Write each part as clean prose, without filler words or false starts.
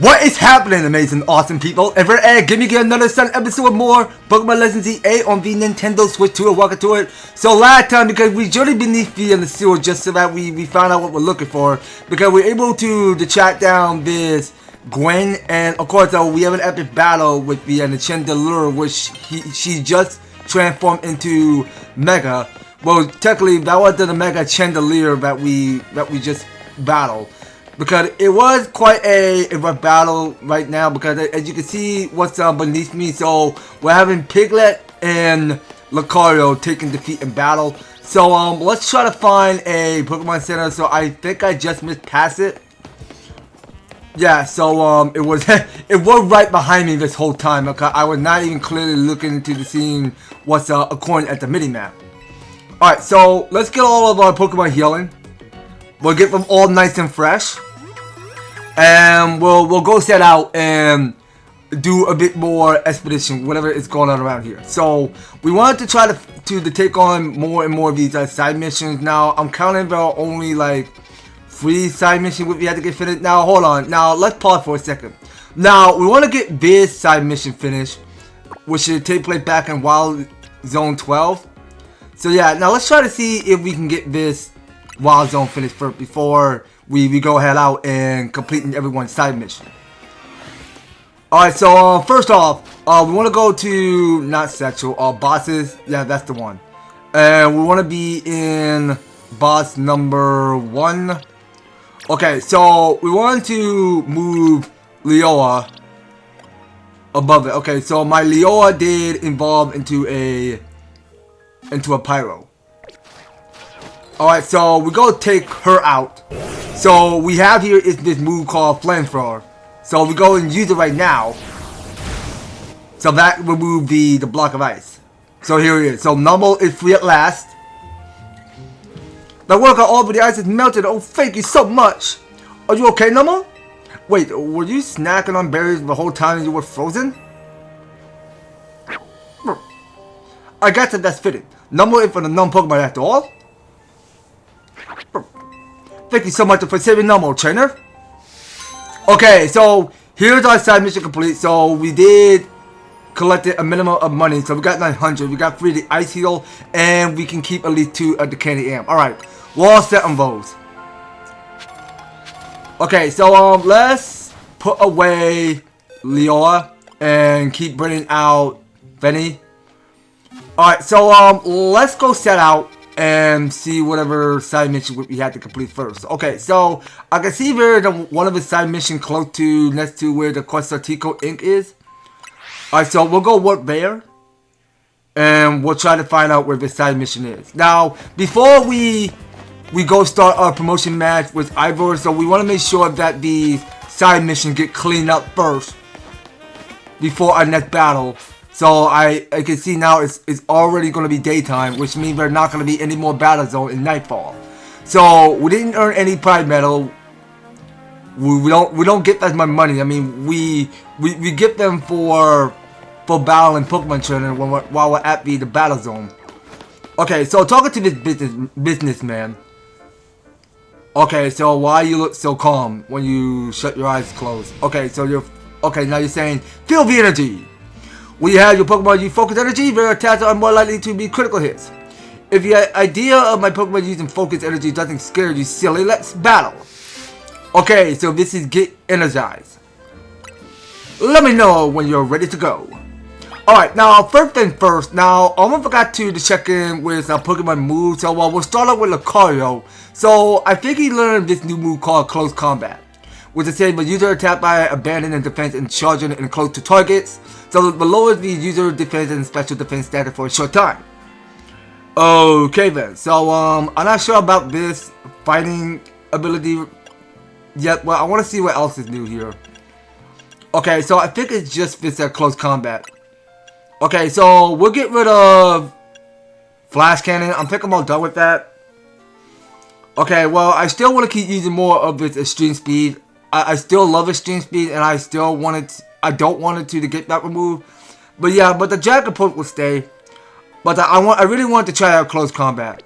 What is happening, amazing, awesome people? Ever give me another Sun episode with more Pokémon Legends Z-A on the Nintendo Switch 2 and welcome to it. So last time, because we journeyed beneath the sewer just so that we found out what we're looking for, because we're able to track down this Gwen, and of course we have an epic battle with the Chandelure, which she just transformed into Mega. Well, technically that wasn't the Mega Chandelier that we just battled. Because it was quite a rough battle right now, because as you can see what's beneath me, so we're having Piglet and Lucario taking defeat in battle. So let's try to find a Pokemon Center. So I think I just missed past it. Yeah, so it was it was right behind me this whole time. Okay, I was not even clearly looking into the scene what's according at the mini map. Alright, so let's get all of our Pokemon healing. We'll get them all nice and fresh, and we'll go set out and do a bit more expedition, whatever is going on around here. So we wanted to try to take on more and more of these side missions. Now I'm counting there are only like 3 side missions we had to get finished. Now hold on. Now let's pause for a second. Now we want to get this side mission finished, which should take place back in Wild Zone 12. So yeah, now let's try to see if we can get this Wild Zone finished first before we go head out and completing everyone's side mission. Alright, so first off, we want to go to, not sexual, bosses. Yeah, that's the one. And we want to be in boss number 1. Okay, so we want to move Leoa above it. Okay, so my Leoa did evolve into a Pyro. Alright, so we go take her out. So we have here is this move called Flamethrower. So we go and use it right now. So that will remove the block of ice. So here it is. So Numble is free at last. The work on all of the ice is melted. Oh, thank you so much. Are you okay, Numble? Wait, were you snacking on berries the whole time you were frozen? I guess that's fitting. Numble is for the non-Pokemon after all. Thank you so much for saving Numble, trainer. Okay, so here's our side mission complete. So we did collect a minimum of money. So we got 900. We got 3 the Ice Heal, and we can keep at least 2 of the Candy Amp. Alright, we're all set on those. Okay, so let's put away Leoa and keep bringing out Benny. Alright, so let's go set out and see whatever side mission we have to complete first. Okay, so I can see there's one of the side missions close to next to where the Quasartico Inc. is. Alright, so we'll go work there, and we'll try to find out where the side mission is. Now, before we go start our promotion match with Ivor, so we want to make sure that the side mission get cleaned up first before our next battle. So I can see now it's already going to be daytime, which means there's not going to be any more battle zone in Nightfall. So we didn't earn any Pride Medal. We don't get that much money. I mean, we get them for battling Pokemon Trainer while we're at the battle zone. Okay, so talking to this businessman. Okay, so why you look so calm when you shut your eyes closed? Okay, so now you're saying feel the energy. When you have your Pokemon use focus energy, their attacks are more likely to be critical hits. If the idea of my Pokemon using focus energy doesn't scare you silly, let's battle. Okay, so this is get energized. Let me know when you're ready to go. Alright, now first thing first, now I almost forgot to check in with Pokemon moves, so we'll start off with Lucario. So I think he learned this new move called Close Combat, which is saying the user attacked by abandoning defense and charging and close to targets. So the lowers the user defense and special defense status for a short time. Okay then, so I'm not sure about this fighting ability yet. Well, I want to see what else is new here. Okay, so I think it's just this close combat. Okay, so we'll get rid of Flash Cannon. I'm thinking I'm done with that. Okay, well, I still want to keep using more of its extreme speed. I still love extreme speed, and I still want it. I don't want it to get that removed. But yeah, but the Dragapult will stay. But I really want to try out close combat.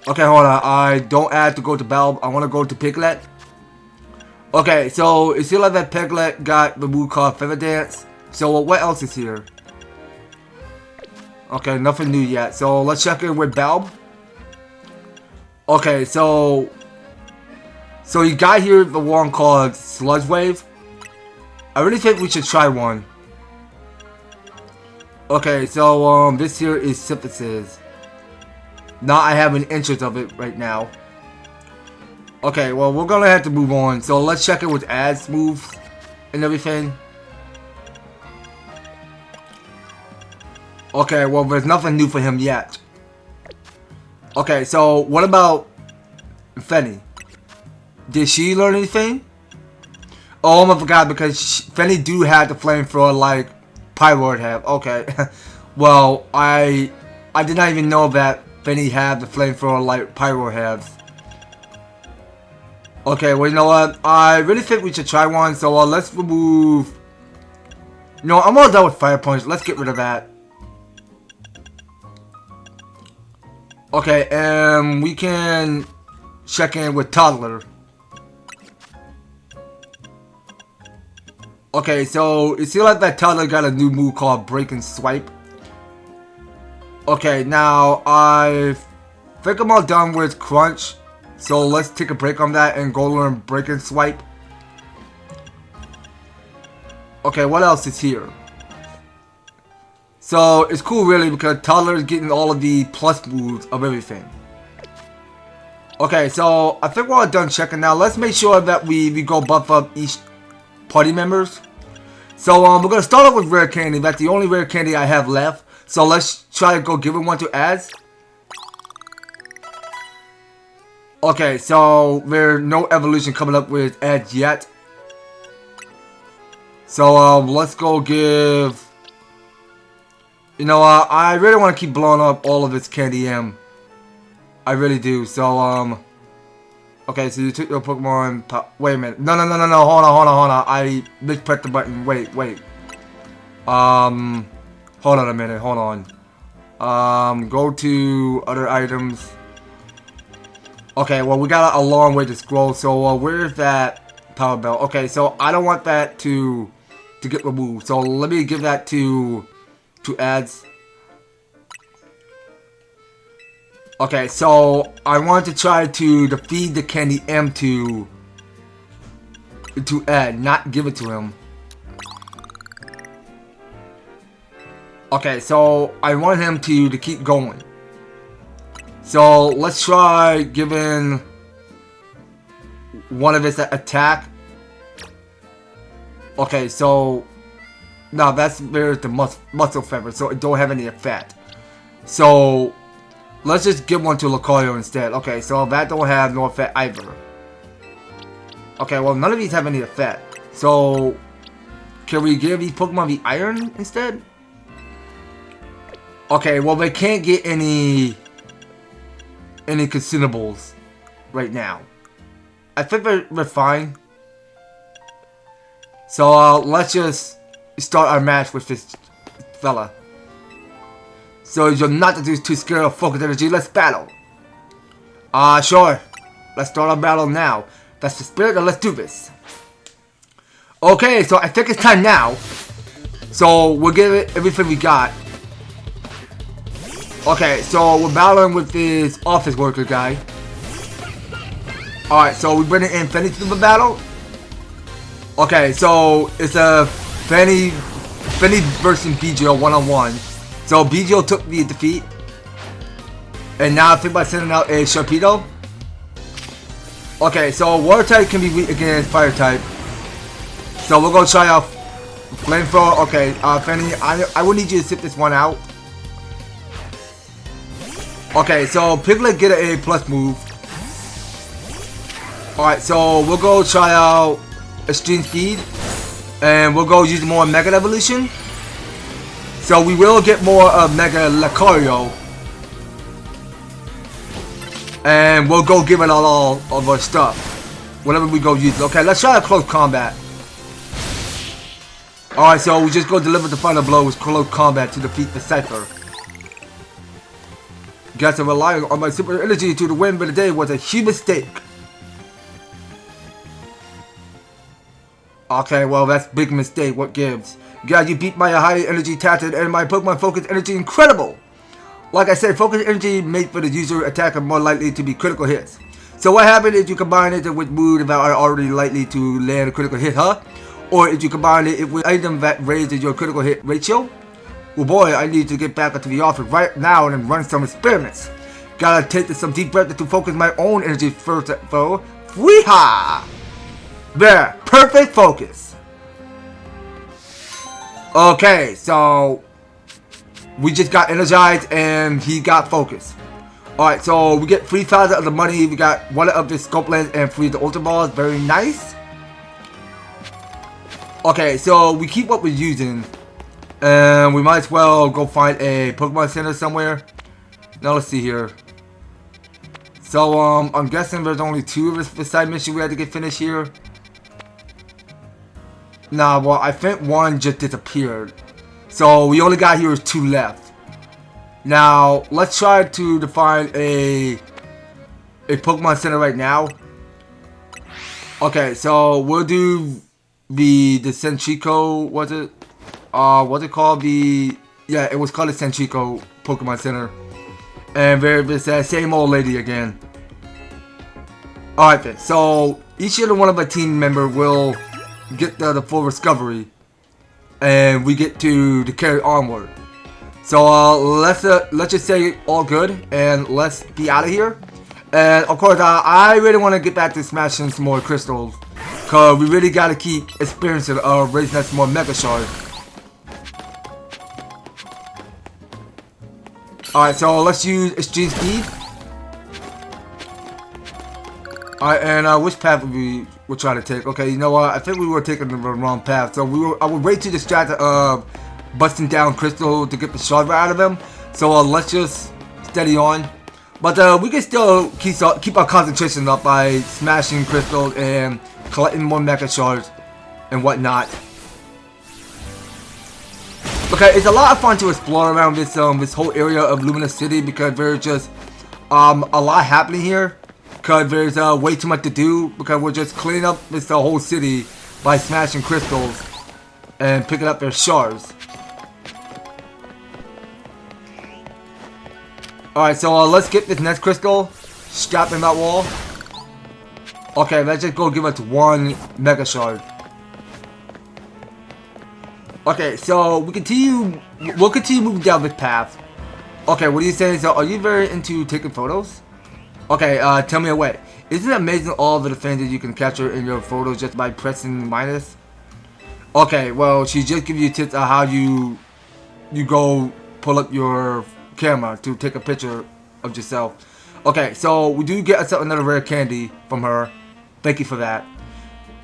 Okay, hold on. I don't have to go to battle. I want to go to Piglet. Okay, so it seems like that Piglet got the move called Feather Dance. So what else is here? Okay, nothing new yet. So let's check in with Balb. Okay, so you got here the one called Sludge Wave. I really think we should try one. Okay, so this here is Synthesis. Not I have an interest of it right now. Okay, well we're gonna have to move on. So let's check it with ads moves and everything. Okay, well there's nothing new for him yet. Okay, so what about Fenny? Did she learn anything? Oh, I forgot because Fenny do have the flamethrower like Pyro have. Okay, well I did not even know that Fenny had the flamethrower like Pyro has. Okay, well you know what? I really think we should try one. So let's remove. No, I'm all done with Fire Punch. Let's get rid of that. Okay, and we can check in with Toddler. Okay, so it seems like that Toddler got a new move called Break and Swipe. Okay, now I think I'm all done with Crunch. So let's take a break on that and go learn Break and Swipe. Okay, what else is here? So it's cool really because Toddler is getting all of the plus moves of everything. Okay, so I think we're all done checking now. Let's make sure that we go buff up each party members. So we're gonna start off with Rare Candy. That's the only Rare Candy I have left. So let's try to go give it one to ads. Okay, so there's no evolution coming up with ads yet. So let's go give. You know, I really want to keep blowing up all of its Candy M. I really do. So okay, so you took your Pokemon. Wait a minute. No. Hold on. I mispressed the button. Wait. Hold on a minute. Hold on. Go to other items. Okay, well we got a long way to scroll. So where's that Power Bell? Okay, so I don't want that to get removed. So let me give that to ads. Okay, so I want to try to defeat the Candy M to Ed, not give it to him. Okay, so I want him to keep going. So let's try giving one of his attack. Okay, so now there's the muscle feather, so it don't have any effect. So let's just give one to Lucario instead. Okay, so that don't have no effect either. Okay, well none of these have any effect. So can we give these Pokemon the Iron instead? Okay, well they can't get any consumables right now. I think we're fine. So let's just start our match with this fella. So you're not too scared of focus energy. Let's battle. Sure. Let's start our battle now. That's the spirit. Let's do this. Okay, so I think it's time now. So we'll give it everything we got. Okay, so we're battling with this office worker guy. Alright, so we bring in Fenny to the battle. Okay, so it's a Fenny versus BGO one-on-one. So BGO took the defeat. And now I think by sending out a Sharpedo. Okay, so Water type can be weak against Fire type. So we're gonna try out Flamethrower. Okay, Fenny, I will need you to sit this one out. Okay, so Piglet get an A+ move. Alright, so we'll go try out Extreme Speed. And we'll go use more Mega Evolution. So we will get more of Mega Lucario. And we'll go give it all of our stuff. Whatever we go use. Okay, let's try a close combat. Alright, so we just go deliver the final blow with close combat to defeat the Cypher. Guess I'm relying on my super energy to the win, but today was a huge mistake. Okay, well, that's big mistake. What gives? God, you beat my high energy tactic and my Pokemon focus energy incredible. Like I said, focus energy makes for the user attacker more likely to be critical hits. So what happened if you combine it with moves that are already likely to land a critical hit, huh? Or if you combine it with item that raises your critical hit ratio? Well boy, I need to get back into the office right now and run some experiments. Gotta take some deep breaths to focus my own energy first though. Weehaw! There, perfect focus. Okay, so we just got energized and he got focused. Alright, so we get 3,000 of the money. We got 1 of the scope lens and 3 of the ultra balls. Very nice. Okay, so we keep what we're using. And we might as well go find a Pokemon Center somewhere. Now let's see here. So I'm guessing there's only 2 of the side missions we had to get finished here. Nah, well I think 1 just disappeared. So we only got here 2 left. Now let's try to find a Pokemon Center right now. Okay, so we'll do the Senchico, was it? What's it called? Yeah, it was called the Senchico Pokemon Center. And there's that same old lady again. Alright then, so each and one of our team member will get the full discovery. And we get to carry onward. So let's just say all good and let's be out of here. And of course I really want to get back to smashing some more crystals, cause we really got to keep experiencing raising us more Mega Shards. Alright, so let's use Extreme Speed. Alright, and which path we were trying to take? Okay, you know what? I think we were taking the wrong path. So I was way too distracted of busting down Crystal to get the shard out of him. So let's just steady on. But we can still keep our concentration up by smashing crystals and collecting more Mecha Shards and whatnot. Okay, it's a lot of fun to explore around this whole area of Luminous City because there's just a lot happening here. Because there's way too much to do because we're just cleaning up this whole city by smashing crystals and picking up their shards. Alright, so let's get this next crystal strapped in that wall. Okay, let's just go give us 1 Mega Shard. Okay, so we'll continue moving down this path. Okay, what are you saying? So, are you very into taking photos? Okay, tell me away. Isn't it amazing all the things that you can capture in your photos just by pressing minus? Okay, well, she just gives you tips on how you go pull up your camera to take a picture of yourself. Okay, so we do get another rare candy from her. Thank you for that.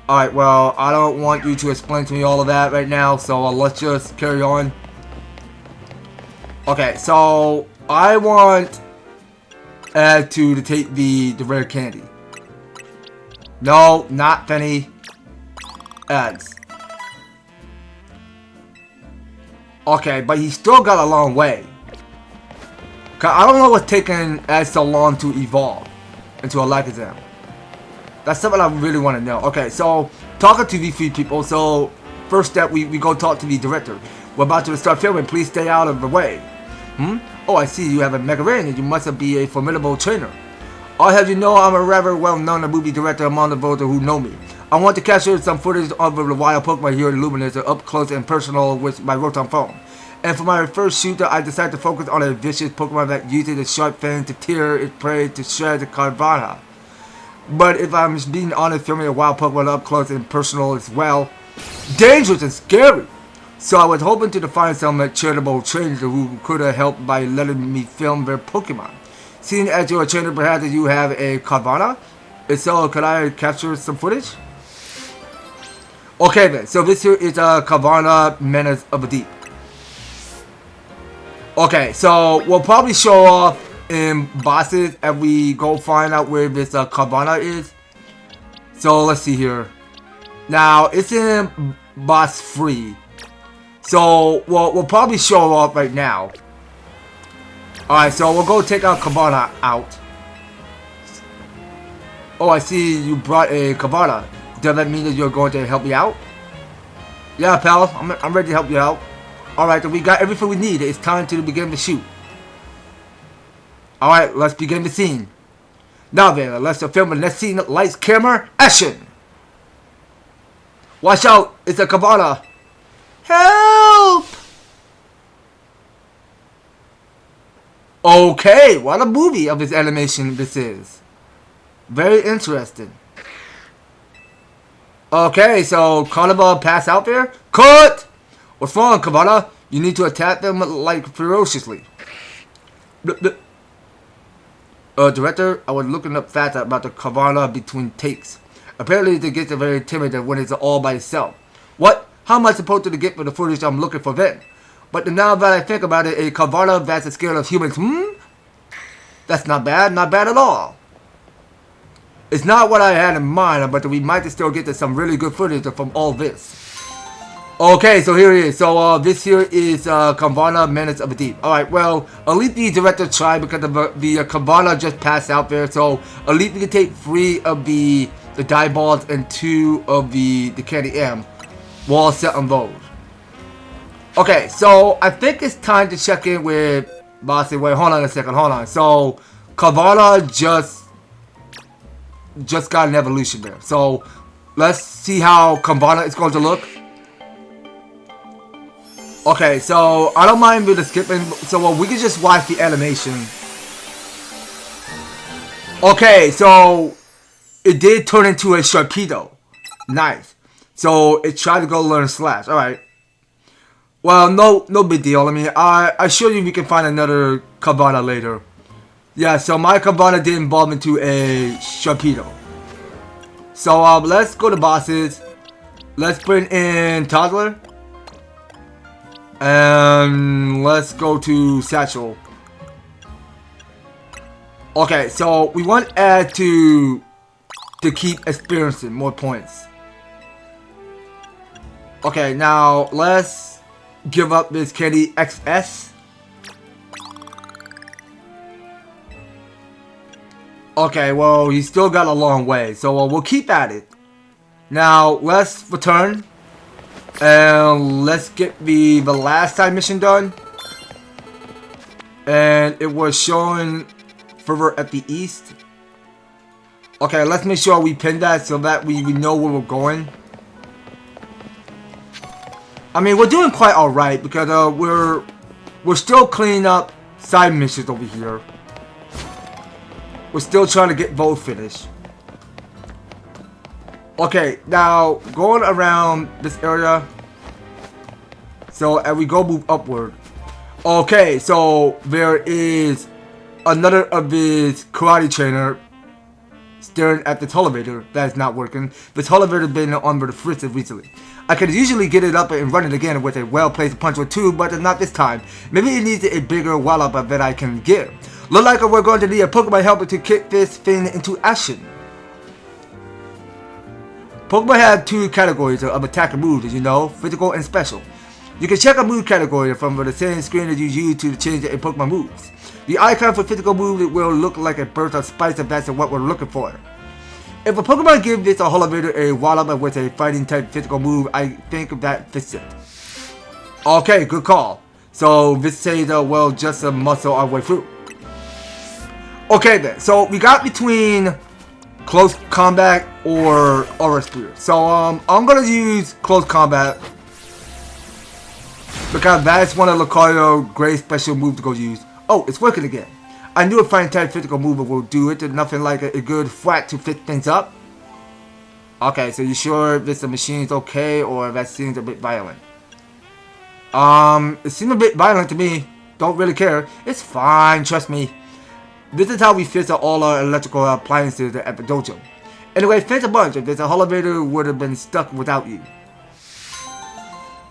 Alright, well, I don't want you to explain to me all of that right now, so let's just carry on. Okay, so I want to take the rare candy. No, not Penny. Ads. Okay, but he still got a long way. Cause I don't know what's taking Ed so long to evolve into a Alakazam. That's something I really want to know. Okay, so talking to these 3 people. So first step, we go talk to the director. We're about to start filming. Please stay out of the way. Oh, I see you have a Mega Ring and you must be a formidable trainer. I'll have you know I'm a rather well-known movie director among the voters who know me. I want to capture some footage of the wild Pokemon here in Luminous up close and personal with my Rotom phone. And for my first shooter, I decided to focus on a vicious Pokemon that uses its sharp fangs to tear its prey to shreds the Carvana. But if I'm being honest, filming a wild Pokemon up close and personal as well, dangerous and scary. So I was hoping to find some charitable trainers who could have helped by letting me film their Pokemon. Seeing as you're a trainer, perhaps you have a Carvana? If so, could I capture some footage? Okay then, so this here is a Carvana Menace of the Deep. Okay, so we'll probably show off in bosses as we go find out where this Carvana is. So let's see here. Now it's in boss free. So we'll probably show off right now. Alright, so we'll go take our Carvana out. Oh, I see you brought a Carvana. Does that mean that you're going to help me out? Yeah, pal. I'm ready to help you out. Alright, then we got everything we need. It's time to begin the shoot. Alright, let's begin the scene. Now then, let's film the next scene. Lights, camera, action! Watch out! It's a cabana! Help! Okay, what a movie of this animation this is. Very interesting. Okay, so Carnival pass out there? Cut! What's wrong, Cabana? You need to attack them like ferociously. Director, I was looking up facts about the Cabana between takes. Apparently they get very timid when it's all by itself. What? How am I supposed to get for the footage I'm looking for then? But now that I think about it, a Cabana that's the scale of humans, That's not bad at all. It's not what I had in mind, but we might still get to some really good footage from all this. Okay, so here it is. So this here is Cabana Menace of the Deep. Alright, well, at least the director tried because the Cabana just passed out there. So at least we can take 3 of the dive balls and 2 of the candy M. We're all set on those. Okay, so I think it's time to check in with Bossy. Wait, hold on a second, hold on. So Cabana just got an evolution there. So let's see how Cabana is going to look. Okay, so I don't mind with the skipping, so we can just watch the animation. Okay, so it did turn into a Sharpedo. Nice. So it tried to go learn Slash. Alright. Well, no big deal. I mean, I assure you we can find another Cabana later. Yeah, so my Cabana did evolve into a Sharpedo. So let's go to bosses. Let's bring in Toddler. And let's go to Satchel. Okay, so we want Ed to keep experiencing more points. Okay, now let's give up this Candy XS. Okay, well, he still got a long way, so we'll keep at it. Now, let's return. And let's get the last side mission done. And it was showing further at the east. Okay, let's make sure we pin that so that we know where we're going. I mean, we're doing quite alright because we're still cleaning up side missions over here. We're still trying to get both finished. Okay, now going around this area. So as we go move upward. Okay, so there is another of his karate trainer staring at the televator that is not working. The televator has been on the fritz recently. I could usually get it up and run it again with a well-placed punch or two, but not this time. Maybe it needs a bigger wallop that I can give. Look like we're going to need a Pokemon helper to kick this thing into action. Pokemon have 2 categories of attack and moves, as you know, physical and special. You can check a move category from the same screen that you use to change a Pokemon moves. The icon for physical moves will look like a burst of spice if that's what we're looking for. If a Pokemon gives this a Holovator a wallop with a fighting type physical move, I think that fits it. Okay, good call. So this says well, just a muscle our way through. Okay then, so we got between close combat or aura spear. So I'm gonna use close combat because that's one of Lucario's great special moves to go use. Oh, it's working again. I knew a fine type physical move will do it. Nothing like a good thwack to fit things up. Okay, so you sure this machine's okay or that seems a bit violent? It seems a bit violent to me. Don't really care. It's fine, trust me. This is how we fix all our electrical appliances at the dojo. Anyway, thanks a bunch. If this elevator would have been stuck without you.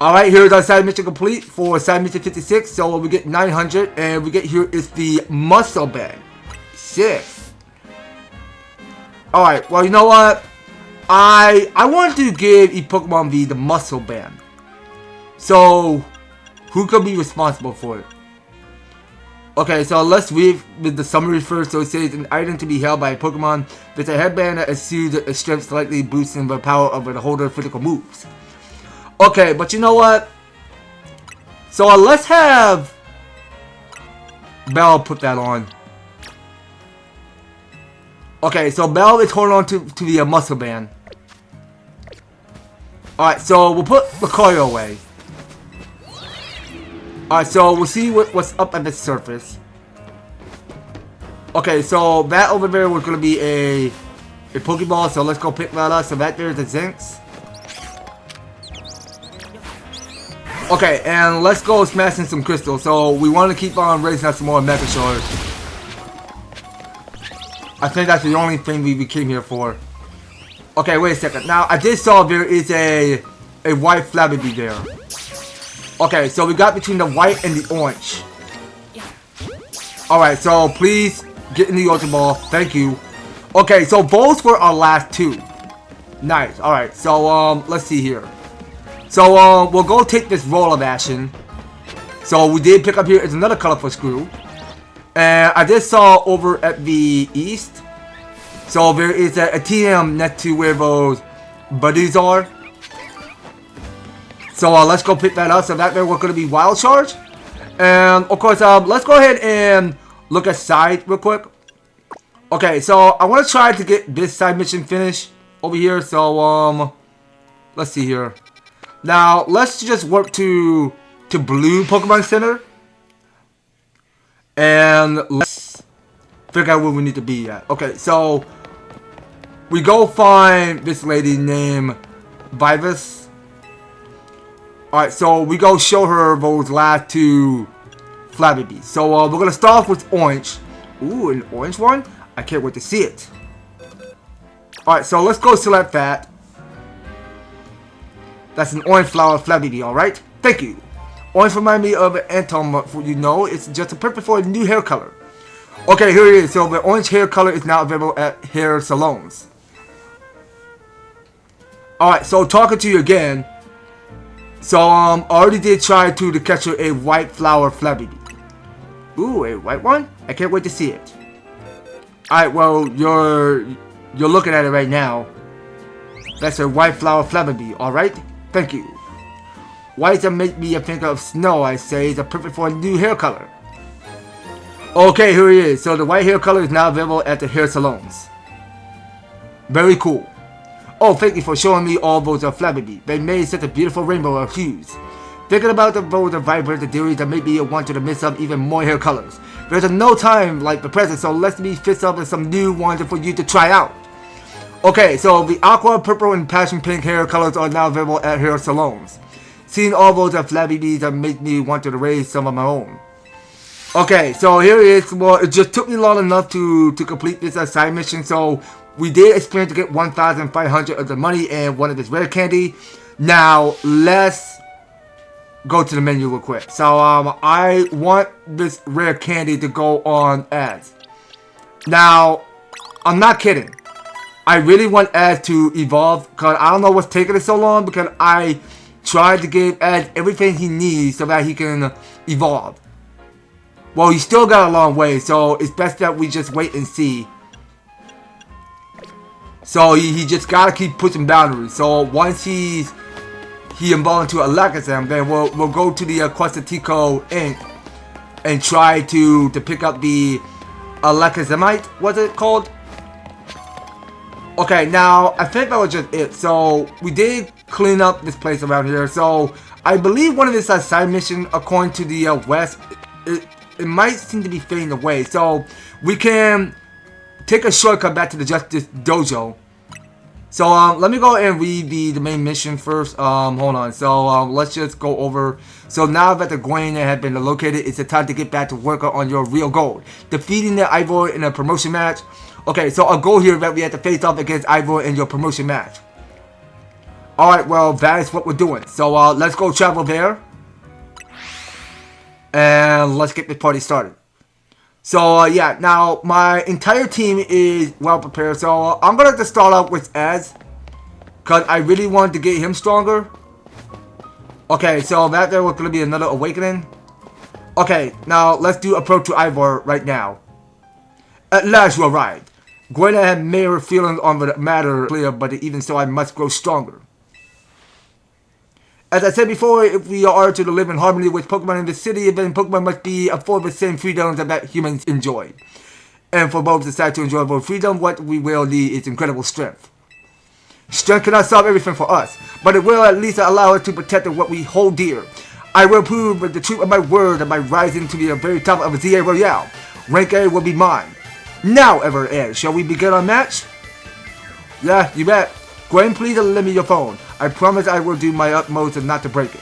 Alright, here's our side mission complete for side mission 56. So we get 900 and we get here is the muscle band. Shit. Alright, well you know what? I want to give Pokemon V the muscle band. So who could be responsible for it? Okay, so let's read with the summary first. So it says an item to be held by a Pokemon with a headband that assumes a strength slightly boosting the power of the holder's physical moves. Okay, but you know what? So let's have Belle put that on. Okay, so Belle is holding on to the muscle band. Alright, so we'll put Lucario away. Alright, so we'll see what's up at the surface. Okay, so that over there was going to be a Pokeball, so let's go pick that up. So that there's the Zinx. Okay, and let's go smashing some crystals. So we want to keep on raising up some more Mega Shards. I think that's the only thing we came here for. Okay, wait a second. Now, I did saw there is a white Flabébé there. Okay, so we got between the white and the orange. Alright, so please get in the Ultra Ball. Thank you. Okay, so those were our last two. Nice. Alright, so let's see here. So we'll go take this roll of action. So we did pick up here is another colorful screw. And I just saw over at the east. So there is a TM next to where those buddies are. So let's go pick that up. So that there we're going to be Wild Charge. And of course, let's go ahead and look at side real quick. Okay, so I want to try to get this side mission finished over here. So let's see here. Now let's just work to Blue Pokemon Center. And let's figure out where we need to be at. Okay, so we go find this lady named Vivus. Alright, so we go show her those last two Flabébés. So we're going to start off with orange. Ooh, an orange one? I can't wait to see it. Alright, so let's go select that. That's an orange flower Flabébé, alright? Thank you. Orange remind me of an Antom, you know, it's just perfect for a new hair color. Okay, here it is. So the orange hair color is now available at hair salons. Alright, so talking to you again. So I already did try to catch a white flower Flabébé. Ooh, a white one? I can't wait to see it. Alright, well you're looking at it right now. That's a white flower Flabébé, alright? Thank you. White that make me think of snow, I say, is perfect for a new hair color. Okay, here he is. So the white hair color is now available at the hair salons. Very cool. Oh, thank you for showing me all those Flabébé. They made such a beautiful rainbow of hues. Thinking about those vibrant theories that make me want to mix up even more hair colors. There's no time like the present, so let me fix up some new ones for you to try out. Okay, so the aqua, purple, and passion pink hair colors are now available at hair salons. Seeing all those Flabébés that make me want to raise some of my own. Okay, so here it is. Well, it just took me long enough to complete this side mission. So we did experience to get 1,500 of the money and one of this rare candy. Now let's go to the menu real quick. So I want this rare candy to go on ads. Now I'm not kidding. I really want ads to evolve because I don't know what's taking it so long because I tried to give Ed everything he needs so that he can evolve. Well, he still got a long way, so it's best that we just wait and see. So he just gotta keep pushing boundaries. So once he evolved into Alakazam, then we'll go to the Questatico Inc. and try to pick up the Alakazamite. What's it called? Okay, now I think that was just it. So we did clean up this place around here. So I believe one of this side mission, according to the west, it might seem to be fading away. So we can take a shortcut back to the Justice Dojo. So let me go and read the main mission first. Hold on. So let's just go over. So now that the Gwen had been located, it's the time to get back to work on your real goal: defeating the Ivor in a promotion match. Okay, so our goal here is that we have to face off against Ivor in your promotion match. Alright, well, that is what we're doing. So, let's go travel there. And let's get this party started. So, yeah, now, my entire team is well prepared. So, I'm going to have to start off with Ez. Because I really wanted to get him stronger. Okay, so that there was going to be another awakening. Okay, now, let's do approach to Ivor right now. At last you arrived. Gwen had made her feelings on the matter clear, but even so I must grow stronger. As I said before, if we are to live in harmony with Pokemon in the city, then Pokemon must be afforded the same freedoms that humans enjoy. And for both decide to enjoy both freedom, what we will need is incredible strength. Strength cannot solve everything for us, but it will at least allow us to protect what we hold dear. I will prove the truth of my word by rising to the very top of Z-A Royale. Rank A will be mine. Now, EverTastic, shall we begin our match? Yeah, you bet. Go ahead and please lend me your phone. I promise I will do my utmost not to break it.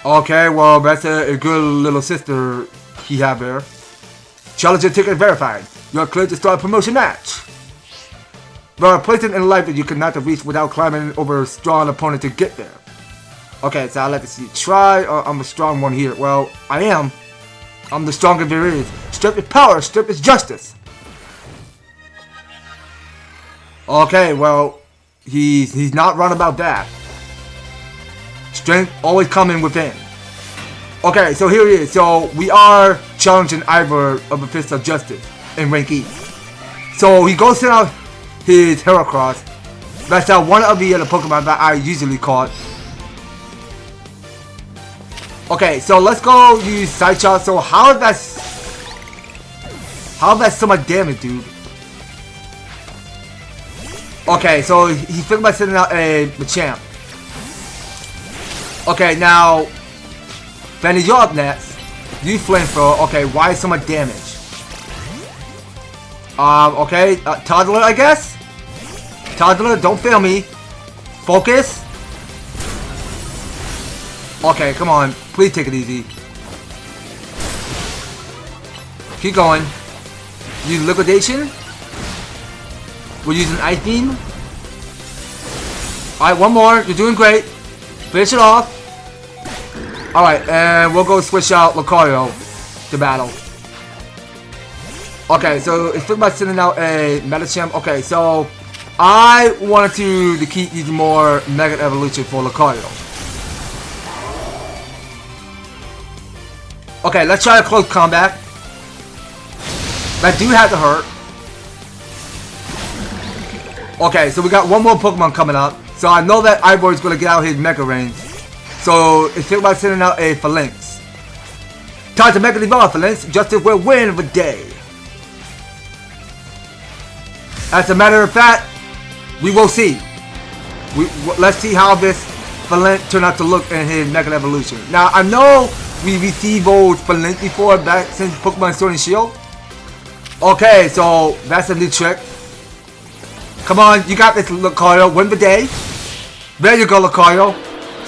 Okay, well, that's a good little sister he have there. Challenger ticket verified. You are cleared to start a promotion match. There are places in life that you cannot reach without climbing over a strong opponent to get there. Okay, so I'll let this try. I'm a strong one here. Well, I am. I'm the strongest there is. Strength is power. Strength is justice. Okay, well, he's not wrong about that. Strength always coming within. Okay, so here he is. So we are challenging Ivor of the Fist of Justice in rank E. So he goes out his Heracross. That's one of the other Pokemon that I usually caught. Okay, so let's go use Side Shot. So how is that so much damage, dude? Okay, so he figured by sending out a Machamp. Okay, now Fanny, you're up next. You Flamethrower. Okay, why so much damage? Okay, Toddler, I guess? Toddler, don't fail me. Focus. Okay, come on. Please take it easy. Keep going. Use Liquidation. We're using Ice Beam. Alright, one more. You're doing great. Finish it off. Alright, and we'll go switch out Lucario to battle. Okay, so it's by sending out a Metachamp. Okay, so I wanted to keep using more Mega Evolution for Lucario. Okay, let's try a close combat. That do have to hurt. Okay, so we got one more Pokemon coming up. So I know that Ivor is going to get out his Mega Range. So it's about sending out a Phalanx. Time to Mega Evolve, Phalanx. Justice will win the day. As a matter of fact, we will see. Let's see how this Phalanx turned out to look in his Mega Evolution. Now, I know we received those Phalanx before back since Pokemon Sword and Shield. Okay, so that's a new trick. Come on, you got this, Lucario. Win the day. There you go, Lucario.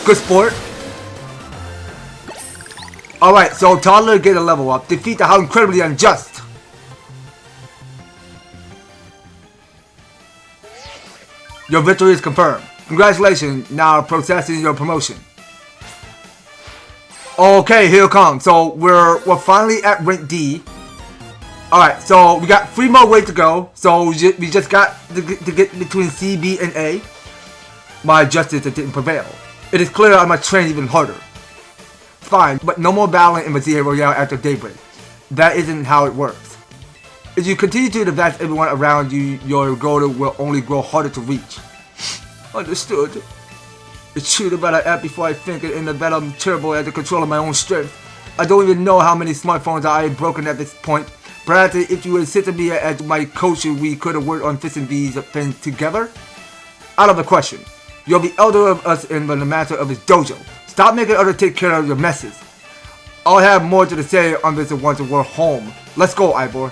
Good sport. Alright, so Toddler get a level up. Defeat the How Incredibly Unjust. Your victory is confirmed. Congratulations, now processing your promotion. Okay, here it comes. So we're finally at rank D. Alright, so we got 3 more ways to go. So we just got to get between C, B, and A. My justice didn't prevail. It is clear I must train even harder. Fine, but no more battling in the Z-A Royale after daybreak. That isn't how it works. If you continue to advance everyone around you, your goal will only grow harder to reach. Understood. It's true that I act before I think it, and that I'm terrible at the control of my own strength. I don't even know how many smartphones I have broken at this point. Perhaps if you insisted me as my coach, we could have worked on fixing these things together. Out of the question. You're the elder of us and the master of his dojo. Stop making others take care of your messes. I'll have more to say on this once we're home. Let's go, Ivor.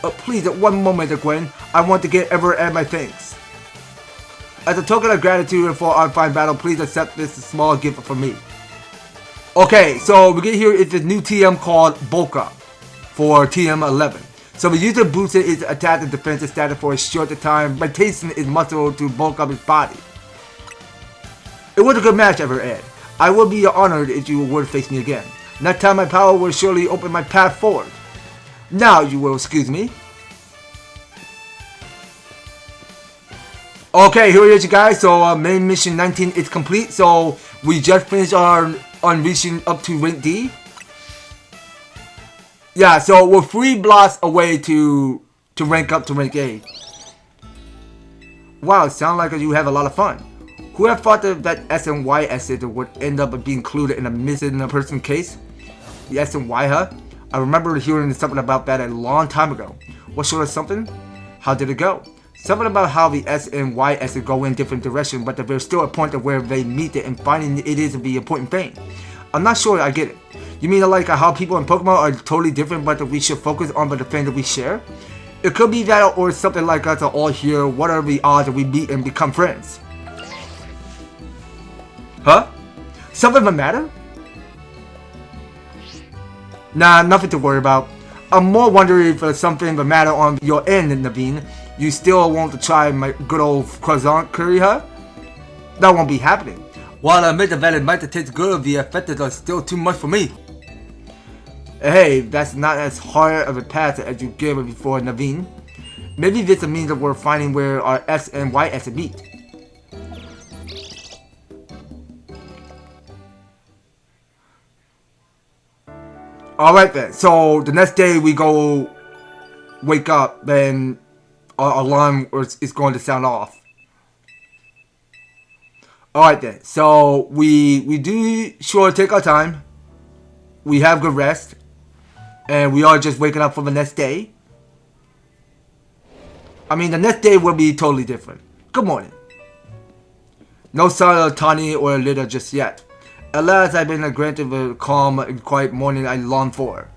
Please, at one moment, Gwen. I want to get Ever at my thanks. As a token of gratitude for our fine battle, please accept this small gift from me. Okay, so we get here is this new TM called Bulk Up for TM11. So the user boosted its attack and defensive status for a short time by tasting its muscle to bulk up its body. It was a good match, EverTastic. I would be honored if you were to face me again. Next time my power will surely open my path forward. Now you will excuse me. Okay, here it is, you guys. So main mission 19 is complete. So we just finished on reaching up to rank D. Yeah, so we're 3 blocks away to to rank up to rank A. Wow, sounds like you have a lot of fun. Who have thought that S and Y acid would end up being included in a missing person case? The S and Y, huh? I remember hearing something about that a long time ago. What sort of something? How did it go? Something about how the S and Y acid go in different directions, but there's still a point of where they meet it and finding it is the important thing. I'm not sure I get it. You mean like how people in Pokemon are totally different, but that we should focus on the thing that we share? It could be that, or something like us are all here. What are the odds that we meet and become friends? Huh? Something the matter? Nah, nothing to worry about. I'm more wondering if there's something the matter on your end, Naveen. You still want to try my good old croissant curry, huh? That won't be happening. While I admit that it might taste good, the effects are still too much for me. Hey, that's not as hard of a path as you gave it before, Naveen. Maybe this means that we're finding where our S and Y acid meet. Alright then, so the next day we go wake up, then our alarm is going to sound off. Alright then, so we do sure take our time. We have good rest. And we are just waking up for the next day. I mean, the next day will be totally different. Good morning. No sign of Tani or Lita just yet. At last, I've been granted the calm and quiet morning I longed for.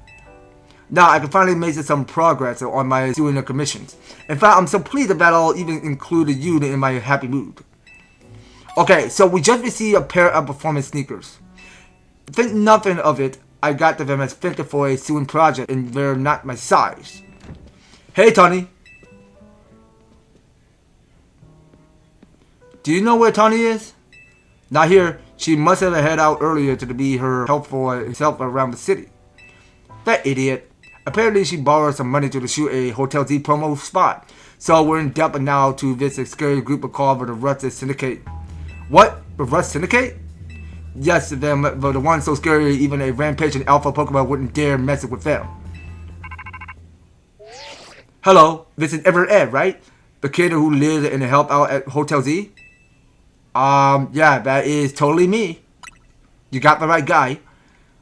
Now, I can finally make some progress on my doing commissions. In fact, I'm so pleased that I'll even included you in my happy mood. Okay, so we just received a pair of performance sneakers. Think nothing of it. I got them as fit for a sewing project, and they're not my size. Hey, Tani. Do you know where Tani is? Not here. She must have headed out earlier to be her helpful herself around the city. That idiot. Apparently, she borrowed some money to shoot a Hotel Z promo spot. So we're in debt now to this scary group called the Rust Syndicate. What? The Rust Syndicate? Yes, them, but the ones so scary even a rampaging alpha Pokemon wouldn't dare mess with them. Hello, this is Ed, right? The kid who lives and help out at Hotel Z? Yeah, that is totally me. You got the right guy.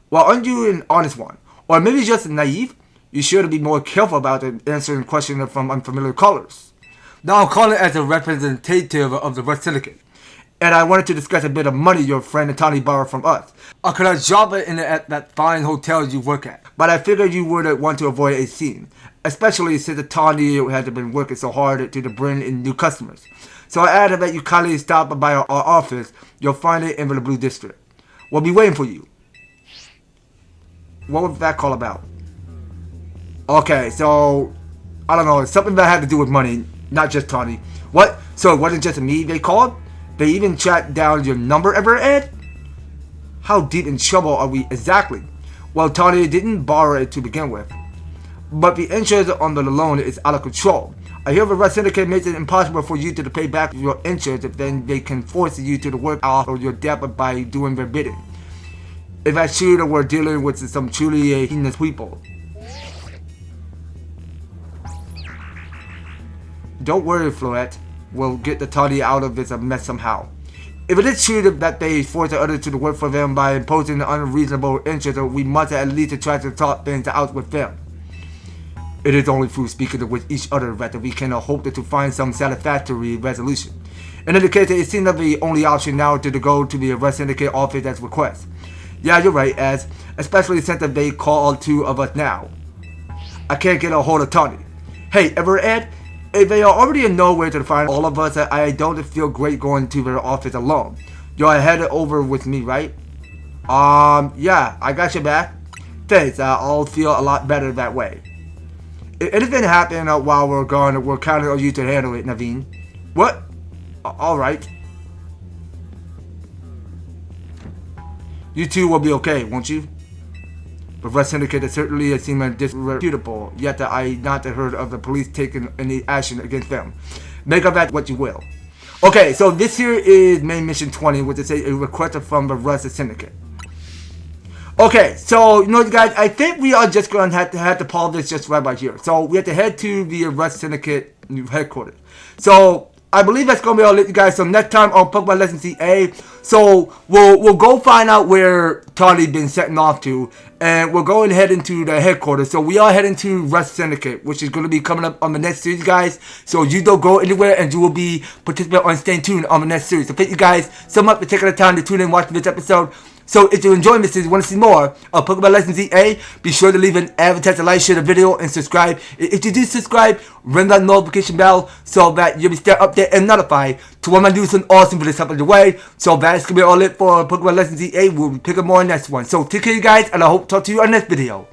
Well, aren't you an honest one? Or maybe just naive? You should be more careful about answering questions from unfamiliar callers. Now I'm calling as a representative of the Rust Syndicate. And I wanted to discuss a bit of money your friend Tani borrowed from us. I could have job it at that fine hotel you work at. But I figured you would want to avoid a scene. Especially since Tani had been working so hard to bring in new customers. So I added that you kindly stop by our office. You'll find it in the Blue District. We'll be waiting for you. What was that call about? Okay, so I don't know. It's something that had to do with money, not just Tani. What? So it wasn't just me they called? They even tracked down your number, Ed? How deep in trouble are we exactly? Well, Tani didn't borrow it to begin with. But the interest on the loan is out of control. I hear the Rust Syndicate makes it impossible for you to pay back your interest, if then they can force you to work off your debt by doing their bidding. If that's true, that we're dealing with some truly heinous people. Don't worry, Floette. We'll get the Tani out of this mess somehow. If it is true that they force others to work for them by imposing an unreasonable interest, we must at least try to talk things out with them. It is only through speaking with each other that we can hope to find some satisfactory resolution. In any case, it seems that the only option now is to go to the Rust Syndicate office as request. Yeah, you're right, especially since they called two of us now. I can't get a hold of Tani. Hey, Ed? If they are already in nowhere to find all of us, I don't feel great going to their office alone. You're headed over with me, right? Yeah, I got your back. Thanks, I'll feel a lot better that way. If anything happened while we're gone, we're counting on you to handle it, Naveen. What? Alright. You two will be okay, won't you? The Rust Syndicate certainly seems disreputable, yet I not heard of the police taking any action against them. Make of that what you will. Okay, so this here is main mission 20, which is a request from the Rust Syndicate. Okay, so, you know, guys, I think we are just going to have to pause this just right here. So, we have to head to the Arrest Syndicate headquarters. So, I believe that's going to be all, you guys. So, next time on Pokémon Legends Z-A, so, we'll go find out where Charlie's been setting off to, and we're going to head into the headquarters. So, we are heading to Arrest Syndicate, which is going to be coming up on the next series, guys. So, you don't go anywhere, and you will be participating on staying tuned on the next series. So, thank you guys so much for taking the time to tune in and watch this episode. So if you enjoy this, want to see more of Pokémon Legends Z-A, be sure to leave an EverTastic like, share the video, and subscribe. If you do subscribe, ring that notification bell so that you'll be stay updated and notified to when I do some awesome videos up on the way. So that's going to be all it for Pokémon Legends Z-A. We'll pick up more in the next one. So take care, you guys, and I hope to talk to you on the next video.